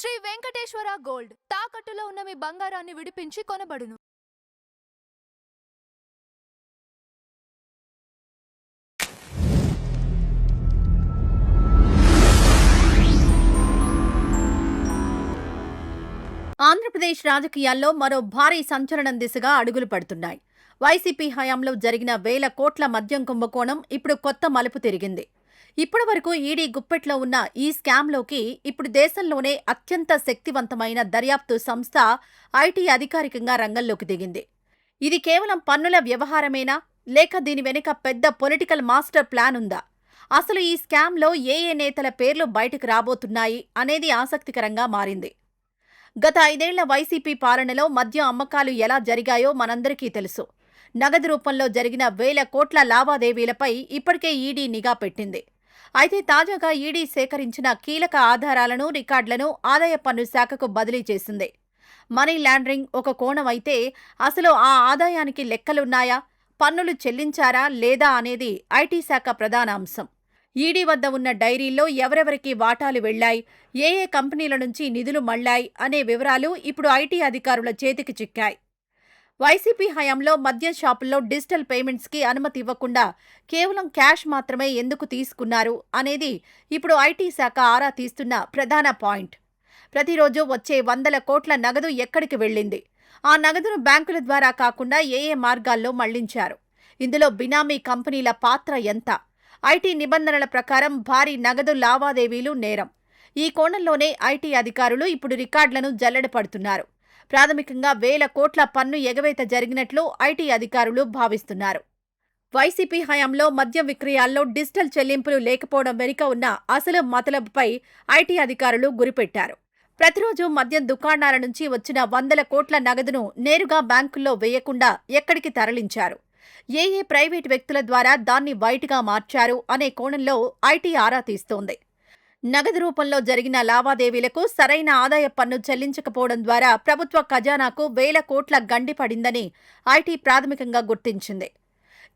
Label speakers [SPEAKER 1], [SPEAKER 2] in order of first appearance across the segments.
[SPEAKER 1] Shri Venkateswara gold తాకట్టులో ఉన్న మీ బంగారాన్ని విడిపించి కొనబడును.
[SPEAKER 2] ఆంధ్రప్రదేశ్ రాజకీయాల్లో మరో భారీ సంచలనం దిశగా అడుగులు పడుతున్నాయి. వైసీపీ హయాంలో జరిగిన వేల కోట్ల మద్యం కుంభకోణం ఇప్పుడు కొత్త మలుపు తిరిగింది. ఇప్పటి వరకు ఈడీ గుప్పెట్లో ఉన్న ఈ స్కామ్లోకి ఇప్పుడు దేశంలోనే అత్యంత శక్తివంతమైన దర్యాప్తు సంస్థ ఐటీ అధికారికంగా రంగంలోకి దిగింది. ఇది కేవలం పన్నుల వ్యవహారమేనా, లేక దీని వెనుక పెద్ద పొలిటికల్ మాస్టర్ ప్లాన్ ఉందా? అసలు ఈ స్కామ్లో ఏ నేతల పేర్లు బయటకు రాబోతున్నాయి అనేది ఆసక్తికరంగా మారింది. గత 5 ఏళ్ల వైసీపీ పాలనలో మద్యం అమ్మకాలు ఎలా జరిగాయో మనందరికీ తెలుసు. నగదు రూపంలో జరిగిన వేల కోట్ల లావాదేవీలపై ఇప్పటికే ఈడీ నిఘా పెట్టింది. అయితే తాజాగా ఈడీ సేకరించిన కీలక ఆధారాలను, రికార్డులను ఆదాయ పన్ను శాఖకు బదిలీ చేసింది. మనీ లాండరింగ్ ఒక కోణం అయితే, అసలు ఆ ఆదాయానికి లెక్కలున్నాయా, పన్నులు చెల్లించారా లేదా అనేది ఐటీ శాఖ ప్రధాన అంశం. ఈడీ వద్ద ఉన్న డైరీల్లో ఎవరెవరికి వాటాలు వెళ్లాయి, ఏ కంపెనీల నుంచి నిధులు మళ్లాయి అనే వివరాలు ఇప్పుడు ఐటీ అధికారుల చేతికి చిక్కాయి. వైసీపీ హయాంలో మద్యం షాపుల్లో డిజిటల్ పేమెంట్స్కి అనుమతి ఇవ్వకుండా కేవలం క్యాష్ మాత్రమే ఎందుకు తీసుకున్నారు అనేది ఇప్పుడు ఐటీ శాఖ ఆరా తీస్తున్న ప్రధాన పాయింట్. ప్రతిరోజు వచ్చే వందల కోట్ల నగదు ఎక్కడికి వెళ్లింది, ఆ నగదును బ్యాంకుల ద్వారా కాకుండా ఏ మార్గాల్లో మళ్లించారు, ఇందులో బినామీ కంపెనీల పాత్ర ఎంత? ఐటీ నిబంధనల ప్రకారం భారీ నగదు లావాదేవీలు నేరం. ఈ కోణంలోనే ఐటీ అధికారులు ఇప్పుడు రికార్డులను జల్లెడపడుతున్నారు. ప్రాథమికంగా వేల కోట్ల పన్ను ఎగవేత జరిగినట్లు ఐటీ అధికారులు భావిస్తున్నారు. వైసీపీ హయాంలో మద్యం విక్రయాల్లో డిజిటల్ చెల్లింపులు లేకపోవడం వెనుక ఉన్న అసలు మతలబుపై ఐటీ అధికారులు గురిపెట్టారు. ప్రతిరోజు మద్యం దుకాణాల నుంచి వచ్చిన వందల కోట్ల నగదును నేరుగా బ్యాంకుల్లో వేయకుండా ఎక్కడికి తరలించారు, ఏ ప్రైవేటు వ్యక్తుల ద్వారా దాన్ని బయటగా మార్చారు అనే కోణంలో ఐటీ ఆరా తీస్తోంది. నగదు రూపంలో జరిగిన లావాదేవీలకు సరైన ఆదాయ పన్ను చెల్లించకపోవడం ద్వారా ప్రభుత్వ ఖజానాకు వేల కోట్ల గండి పడిందని ఐటీ ప్రాథమికంగా గుర్తించింది.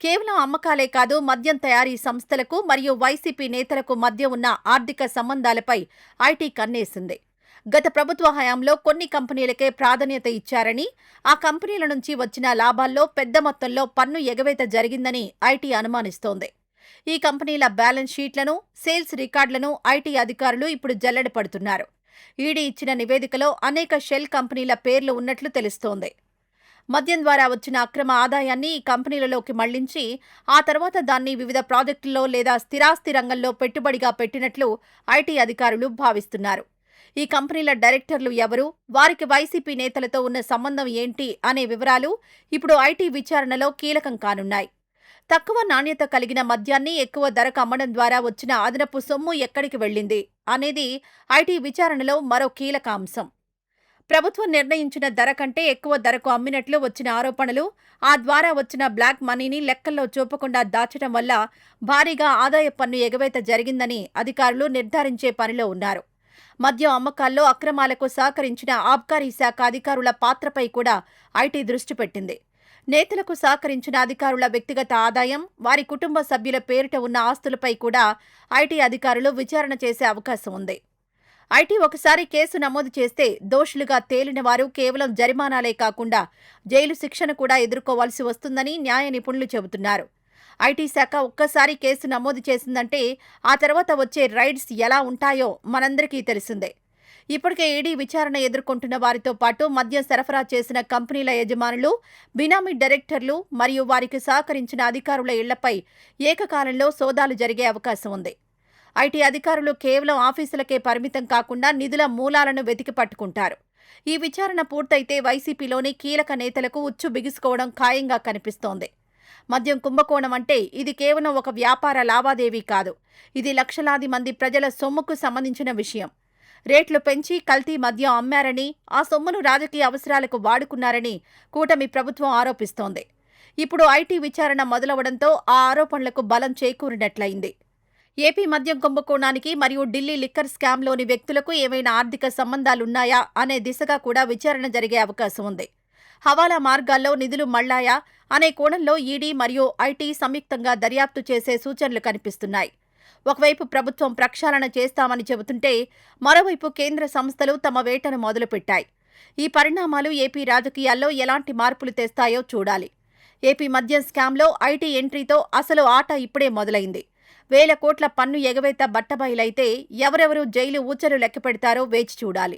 [SPEAKER 2] కేవలం అమ్మకాలే కాదు, మద్యం తయారీ సంస్థలకు మరియు వైసీపీ నేతలకు మధ్య ఉన్న ఆర్థిక సంబంధాలపై ఐటీ కన్నేసింది. గత ప్రభుత్వ హయాంలో కొన్ని కంపెనీలకే ప్రాధాన్యత ఇచ్చారని, ఆ కంపెనీల నుంచి వచ్చిన లాభాల్లో పెద్ద మొత్తంలో పన్ను ఎగవేత జరిగిందని ఐటీ అనుమానిస్తోంది. ఈ కంపెనీల బ్యాలెన్స్ షీట్లను, సేల్స్ రికార్డులను ఐటీ అధికారులు ఇప్పుడు జల్లెడ పడుతున్నారు. ఈడీ ఇచ్చిన నివేదికలో అనేక షెల్ కంపెనీల పేర్లు ఉన్నట్లు తెలుస్తోంది. మద్యం ద్వారా వచ్చిన అక్రమ ఆదాయాన్ని ఈ కంపెనీలలోకి మళ్లించి ఆ తర్వాత దాన్ని వివిధ ప్రాజెక్టుల్లో లేదా స్థిరాస్తి రంగంలో పెట్టుబడిగా పెట్టినట్లు ఐటీ అధికారులు భావిస్తున్నారు. ఈ కంపెనీల డైరెక్టర్లు ఎవరు, వారికి వైసీపీ నేతలతో ఉన్న సంబంధం ఏంటి అనే వివరాలు ఇప్పుడు ఐటీ విచారణలో కీలకం కానున్నాయి. తక్కువ నాణ్యత కలిగిన మద్యాన్ని ఎక్కువ ధరకు అమ్మడం ద్వారా వచ్చిన అదనపు సొమ్ము ఎక్కడికి వెళ్లింది అనేది ఐటీ విచారణలో మరో కీలక అంశం. ప్రభుత్వం నిర్ణయించిన ధర కంటే ఎక్కువ ధరకు అమ్మినట్లు వచ్చిన ఆరోపణలు, ఆ ద్వారా వచ్చిన బ్లాక్ మనీని లెక్కల్లో చూపకుండా దాచడం వల్ల భారీగా ఆదాయ పన్ను ఎగవేత జరిగిందని అధికారులు నిర్ధారించే పనిలో ఉన్నారు. మద్యం అమ్మకాల్లో అక్రమాలకు సహకరించిన ఆబ్కారీ శాఖ అధికారుల పాత్రపై కూడా ఐటీ దృష్టి పెట్టింది. నేతలకు సహకరించిన అధికారుల వ్యక్తిగత ఆదాయం, వారి కుటుంబ సభ్యుల పేరిట ఉన్న ఆస్తులపై కూడా ఐటీ అధికారులు విచారణ చేసే అవకాశం ఉంది. ఐటీ ఒకసారి కేసు నమోదు చేస్తే దోషులుగా తేలిన వారు కేవలం జరిమానాలే కాకుండా జైలు శిక్షను కూడా ఎదుర్కోవాల్సి వస్తుందని న్యాయ నిపుణులు చెబుతున్నారు. ఐటీ శాఖ ఒక్కసారి కేసు నమోదు చేసిందంటే ఆ తర్వాత వచ్చే రైడ్స్ ఎలా ఉంటాయో మనందరికీ తెలిసిందే. ఇప్పటికే ఈడీ విచారణ ఎదుర్కొంటున్న వారితో పాటు మద్యం సరఫరా చేసిన కంపెనీల యజమానులు, బినామీ డైరెక్టర్లు మరియు వారికి సహకరించిన అధికారుల ఇళ్లపై ఏకకాలంలో సోదాలు జరిగే అవకాశం ఉంది. ఐటీ అధికారులు కేవలం ఆఫీసులకే పరిమితం కాకుండా నిధుల మూలాలను వెతికి పట్టుకుంటారు. ఈ విచారణ పూర్తయితే వైసీపీలోని కీలక నేతలకు ఉచ్చు బిగుసుకోవడం ఖాయంగా కనిపిస్తోంది. మద్యం కుంభకోణం అంటే ఇది కేవలం ఒక వ్యాపార లావాదేవీ కాదు, ఇది లక్షలాది మంది ప్రజల సొమ్ముకు సంబంధించిన విషయం. రేట్లు పెంచి కల్తీ మద్యం అమ్మారని, ఆ సొమ్మును రాజకీయ అవసరాలకు వాడుకున్నారని కూటమి ప్రభుత్వం ఆరోపిస్తోంది. ఇప్పుడు ఐటీ విచారణ మొదలవడంతో ఆ ఆరోపణలకు బలం చేకూరినట్లయింది. ఏపీ మద్యం కుంభకోణానికి మరియు ఢిల్లీ లిక్కర్ స్కామ్లోని వ్యక్తులకు ఏవైనా ఆర్థిక సంబంధాలున్నాయా అనే దిశగా కూడా విచారణ జరిగే అవకాశం ఉంది. హవాలా మార్గాల్లో నిధులు మళ్లాయా అనే కోణంలో ఈడీ మరియు ఐటీ సంయుక్తంగా దర్యాప్తు చేసే సూచనలు కనిపిస్తున్నాయి. ఒకవైపు ప్రభుత్వం ప్రక్షాళన చేస్తామని చెబుతుంటే మరోవైపు కేంద్ర సంస్థలు తమ వేటను మొదలుపెట్టాయి. ఈ పరిణామాలు ఏపీ రాజకీయాల్లో ఎలాంటి మార్పులు తెస్తాయో చూడాలి. ఏపీ మద్యం స్కామ్లో ఐటీ ఎంట్రీతో అసలు ఆట ఇప్పుడే మొదలైంది. 1,000 కోట్ల పన్ను ఎగవేత బట్టబయలైతే ఎవరెవరు జైలు ఊచలు లెక్కపెడతారో వేచి చూడాలి.